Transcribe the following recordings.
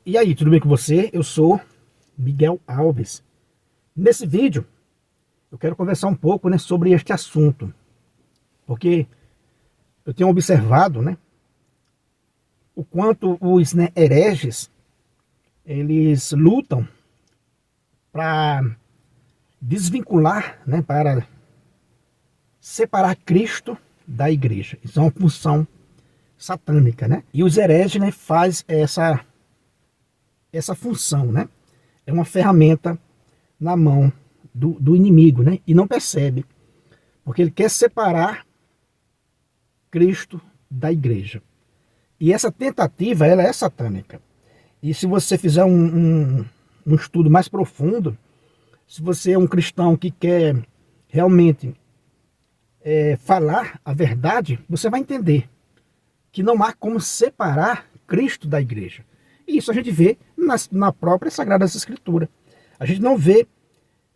E aí, tudo bem com você? Eu sou Miguel Alves. Nesse vídeo, eu quero conversar um pouco, né, sobre este assunto, porque eu tenho observado, né, o quanto os, né, hereges, eles lutam para desvincular, né, para separar Cristo da igreja. Isso é uma função satânica, né? E os hereges, né, faz essa função, né? É uma ferramenta na mão do inimigo, né? E não percebe, porque ele quer separar Cristo da igreja. E essa tentativa, ela é satânica. E se você fizer um estudo mais profundo, se você é um cristão que quer realmente falar a verdade, você vai entender que não há como separar Cristo da igreja. E isso a gente vê na própria Sagrada Escritura. A gente não vê,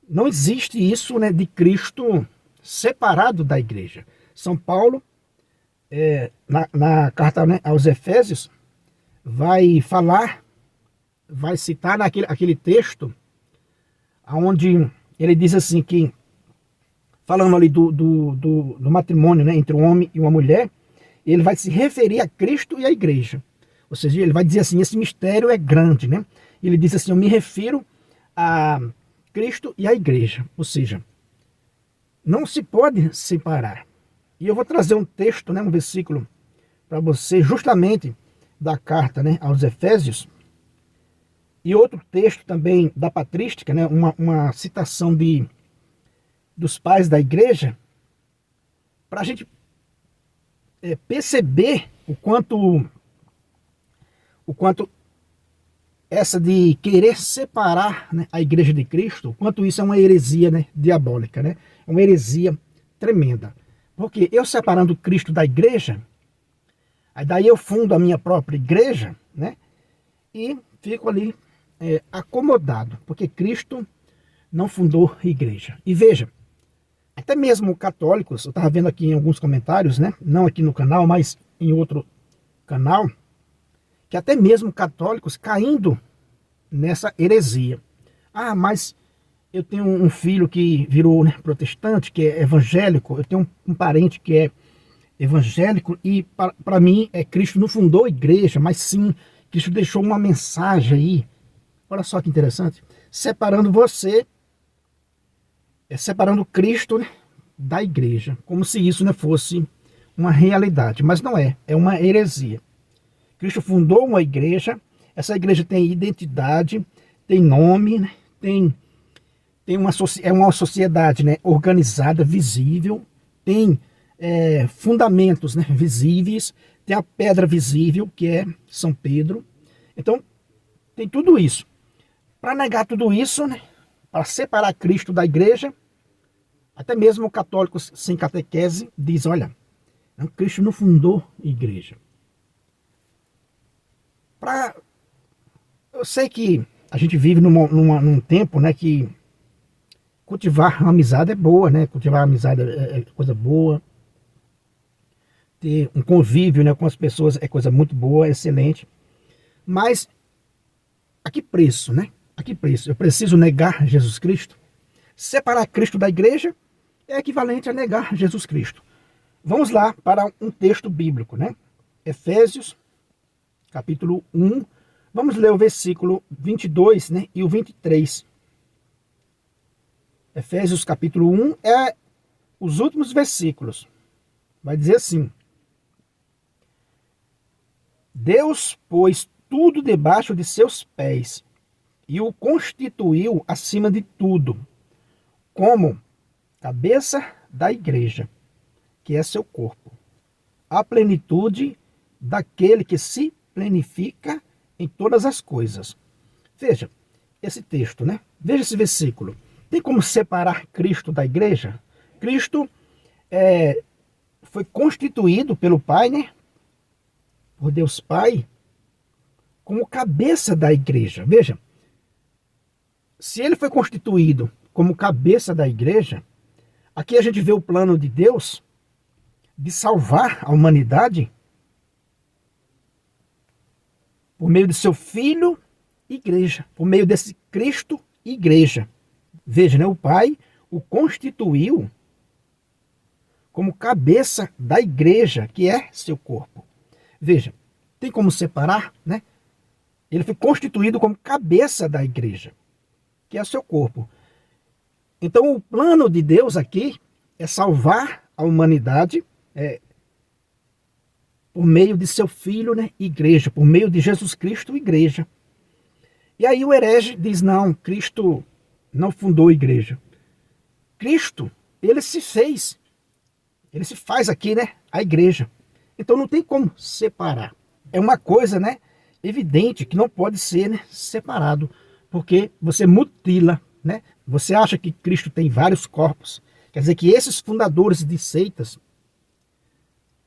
não existe isso, né, de Cristo separado da igreja. São Paulo, na carta, né, aos Efésios, vai falar, vai citar aquele texto, onde ele diz assim que, falando ali do matrimônio, né, entre um homem e uma mulher, ele vai se referir a Cristo e a igreja. Ou seja, ele vai dizer assim, esse mistério é grande, né? Ele diz assim, eu me refiro a Cristo e a igreja. Ou seja, não se pode separar. E eu vou trazer um texto, né, um versículo para você, justamente da carta, né, aos Efésios, e outro texto também da patrística, né, uma citação dos pais da igreja, para a gente perceber o quanto essa de querer separar, né, a igreja de Cristo, o quanto isso é uma heresia, né, diabólica, né? É uma heresia tremenda. Porque eu separando Cristo da igreja, aí daí eu fundo a minha própria igreja, né? E fico ali acomodado, porque Cristo não fundou igreja. E veja, até mesmo católicos, eu estava vendo aqui em alguns comentários, né? Não aqui no canal, mas em outro canal, que até mesmo católicos caindo nessa heresia. Ah, mas eu tenho um filho que virou, né, protestante, que é evangélico, eu tenho um parente que é evangélico, e para mim Cristo não fundou a igreja, mas sim, Cristo deixou uma mensagem aí. Olha só que interessante, separando você, separando Cristo, né, da igreja, como se isso, né, fosse uma realidade, mas não é, é uma heresia. Cristo fundou uma igreja, essa igreja tem identidade, tem nome, né? tem uma sociedade, né, organizada, visível, tem fundamentos, né, visíveis, tem a pedra visível, que é São Pedro. Então, tem tudo isso. Para negar tudo isso, né, para separar Cristo da igreja, até mesmo católicos sem catequese diz, olha, Cristo não fundou igreja. Eu sei que a gente vive num tempo, né, que cultivar a amizade é boa, né? Cultivar a amizade é coisa boa. Ter um convívio, né, com as pessoas é coisa muito boa, excelente. Mas a que preço, né? A que preço? Eu preciso negar Jesus Cristo? Separar Cristo da igreja é equivalente a negar Jesus Cristo. Vamos lá para um texto bíblico, né? Efésios, capítulo 1. Vamos ler o versículo 22, né, e o 23. Efésios capítulo 1 é os últimos versículos. Vai dizer assim: Deus pôs tudo debaixo de seus pés e o constituiu acima de tudo, como cabeça da igreja, que é seu corpo, a plenitude daquele que se plenifica em todas as coisas. Veja esse texto, né? Veja esse versículo. Tem como separar Cristo da igreja? Cristo foi constituído pelo Pai, né? Por Deus Pai, como cabeça da igreja. Veja, se ele foi constituído como cabeça da igreja, aqui a gente vê o plano de Deus de salvar a humanidade por meio de seu Filho igreja, por meio desse Cristo igreja. Veja, né? O Pai o constituiu como cabeça da igreja, que é seu corpo. Veja, tem como separar, né? Ele foi constituído como cabeça da igreja, que é seu corpo. Então o plano de Deus aqui é salvar a humanidade por meio de seu Filho, né? Igreja, por meio de Jesus Cristo, igreja. E aí o herege diz, não, Cristo não fundou a igreja. Cristo, ele se faz aqui, né? A igreja. Então não tem como separar. É uma coisa, né? Evidente que não pode ser, né, separado, porque você mutila, né? Você acha que Cristo tem vários corpos. Quer dizer que esses fundadores de seitas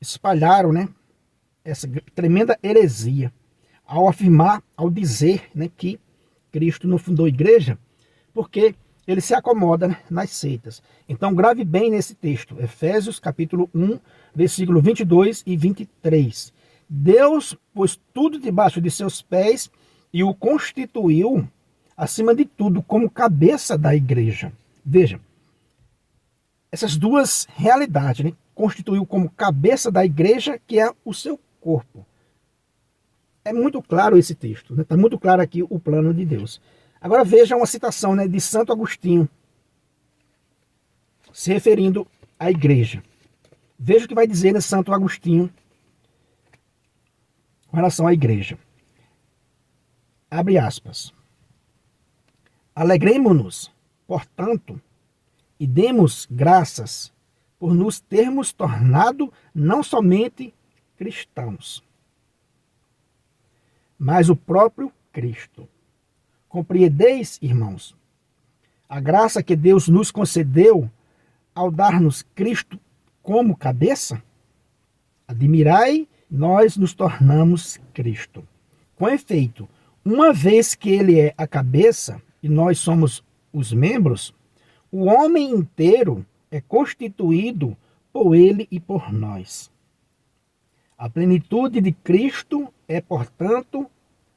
espalharam, né, essa tremenda heresia ao afirmar, ao dizer, né, que Cristo não fundou a igreja, porque ele se acomoda, né, nas seitas. Então grave bem nesse texto, Efésios capítulo 1, versículo 22 e 23. Deus pôs tudo debaixo de seus pés e o constituiu, acima de tudo, como cabeça da igreja. Veja, essas duas realidades, né? Constituiu como cabeça da igreja, que é o seu corpo. É muito claro esse texto, né? Está muito claro aqui o plano de Deus. Agora veja uma citação, né, de Santo Agostinho, se referindo à igreja. Veja o que vai dizer, né, Santo Agostinho com relação à igreja. Abre aspas. Alegremo-nos, portanto, e demos graças por nos termos tornado não somente cristãos, mas o próprio Cristo. Compreendeis, irmãos, a graça que Deus nos concedeu ao dar-nos Cristo como cabeça? Admirai, nós nos tornamos Cristo. Com efeito, uma vez que ele é a cabeça e nós somos os membros, o homem inteiro é constituído por ele e por nós. A plenitude de Cristo é, portanto,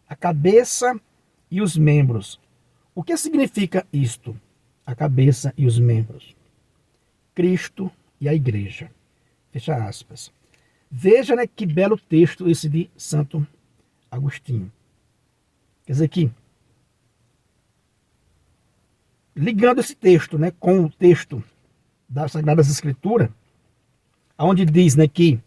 a cabeça e os membros. O que significa isto? A cabeça e os membros. Cristo e a igreja. Fecha aspas. Veja, né, que belo texto esse de Santo Agostinho. Quer dizer que, ligando esse texto, né, com o texto das Sagradas Escrituras, onde diz, né, que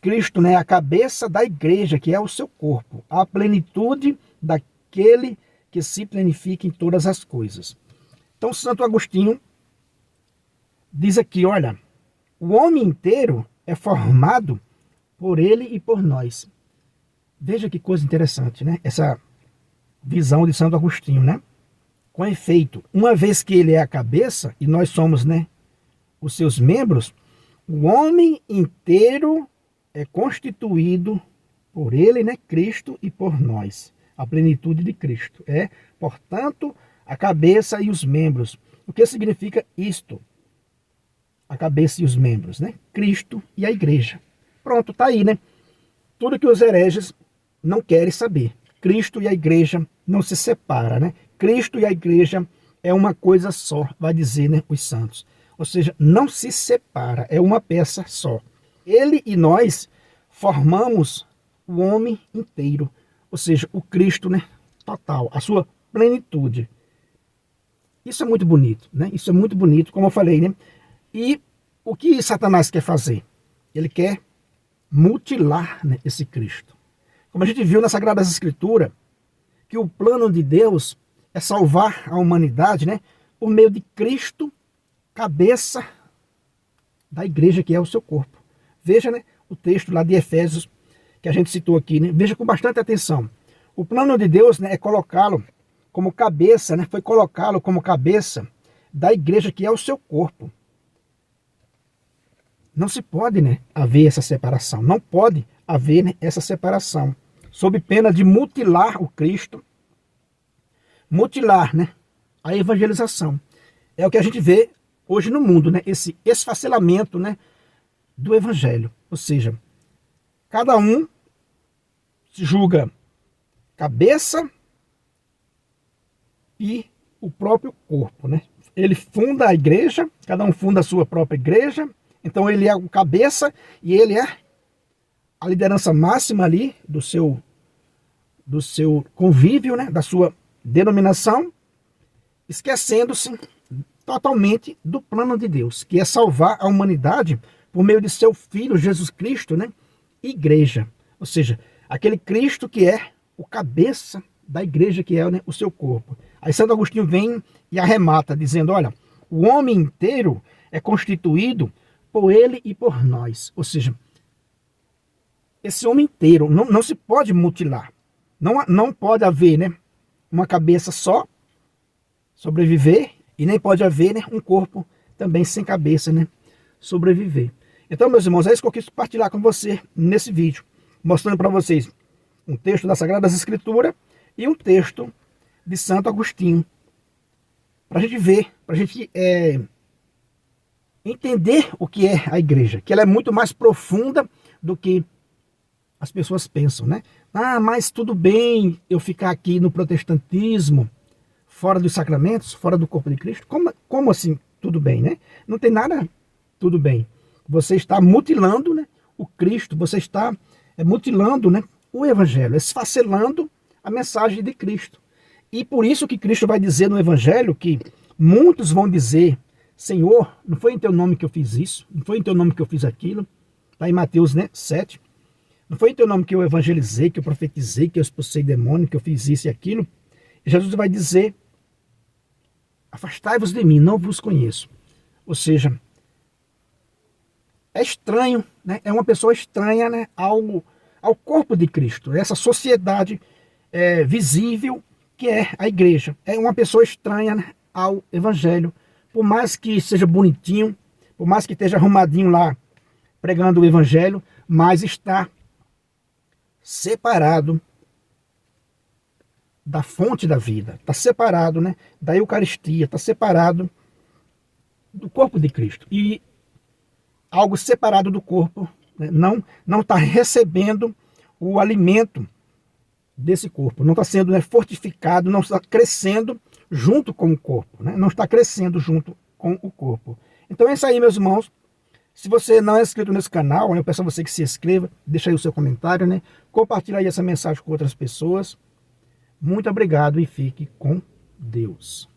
Cristo, né, é a cabeça da igreja, que é o seu corpo, a plenitude daquele que se planifica em todas as coisas. Então, Santo Agostinho diz aqui, olha, o homem inteiro é formado por ele e por nós. Veja que coisa interessante, né? Essa visão de Santo Agostinho, né? Com efeito, uma vez que ele é a cabeça e nós somos, né, os seus membros, o homem inteiro é constituído por ele, né, Cristo, e por nós. A plenitude de Cristo. É, portanto, a cabeça e os membros. O que significa isto? A cabeça e os membros, né? Cristo e a igreja. Pronto, tá aí, né? Tudo que os hereges não querem saber. Cristo e a igreja não se separam, né? Cristo e a igreja é uma coisa só, vai dizer, né, os santos. Ou seja, não se separa, é uma peça só. Ele e nós formamos o homem inteiro, ou seja, o Cristo, né, total, a sua plenitude. Isso é muito bonito, né? Isso é muito bonito, como eu falei, né? E o que Satanás quer fazer? Ele quer mutilar, né, esse Cristo. Como a gente viu nas Sagradas Escrituras, que o plano de Deus é salvar a humanidade, né, por meio de Cristo, cabeça da igreja, que é o seu corpo. Veja, né, o texto lá de Efésios, que a gente citou aqui, né? Veja com bastante atenção. O plano de Deus, né, é colocá-lo como cabeça, né, foi colocá-lo como cabeça da igreja, que é o seu corpo. Não se pode, né, haver essa separação. Não pode haver, né, essa separação. Sob pena de mutilar o Cristo. Mutilar, né, a evangelização. É o que a gente vê hoje no mundo, né? Esse esfacelamento, né, do evangelho. Ou seja, cada um se julga cabeça e o próprio corpo, né? Ele funda a igreja, cada um funda a sua própria igreja, então ele é o cabeça e ele é a liderança máxima ali do seu convívio, né? Da sua denominação, esquecendo-se totalmente do plano de Deus, que é salvar a humanidade por meio de seu Filho Jesus Cristo, né? Igreja, ou seja, aquele Cristo que é o cabeça da igreja, que é, né, o seu corpo. Aí Santo Agostinho vem e arremata, dizendo, olha, o homem inteiro é constituído por ele e por nós. Ou seja, esse homem inteiro não se pode mutilar. Não pode haver, né, uma cabeça só sobreviver, e nem pode haver, né, um corpo também sem cabeça, né, sobreviver. Então, meus irmãos, é isso que eu quis partilhar com você nesse vídeo, mostrando para vocês um texto das Sagradas Escrituras e um texto de Santo Agostinho, para a gente ver, para a gente entender o que é a igreja, que ela é muito mais profunda do que as pessoas pensam, né? Ah, mas tudo bem eu ficar aqui no protestantismo, fora dos sacramentos, fora do corpo de Cristo? Como assim tudo bem, né? Não tem nada tudo bem. Você está mutilando, né, o Cristo, você está mutilando, né, o Evangelho, esfacelando a mensagem de Cristo. E por isso que Cristo vai dizer no Evangelho que muitos vão dizer, Senhor, não foi em teu nome que eu fiz isso, não foi em teu nome que eu fiz aquilo, está em Mateus, né, 7, não foi em teu nome que eu evangelizei, que eu profetizei, que eu expulsei demônio, que eu fiz isso e aquilo. E Jesus vai dizer, afastai-vos de mim, não vos conheço. Ou seja, é estranho, né? É uma pessoa estranha, né, ao corpo de Cristo, essa sociedade visível que é a igreja. É uma pessoa estranha, né, ao Evangelho, por mais que seja bonitinho, por mais que esteja arrumadinho lá pregando o Evangelho, mas está separado da fonte da vida, está separado, né, da Eucaristia, está separado do corpo de Cristo. E algo separado do corpo, né, não está recebendo o alimento desse corpo, não está sendo, né, fortificado, não está crescendo junto com o corpo, né, não está crescendo junto com o corpo. Então é isso aí, meus irmãos. Se você não é inscrito nesse canal, eu peço a você que se inscreva, deixa aí o seu comentário, né, compartilha aí essa mensagem com outras pessoas. Muito obrigado e fique com Deus.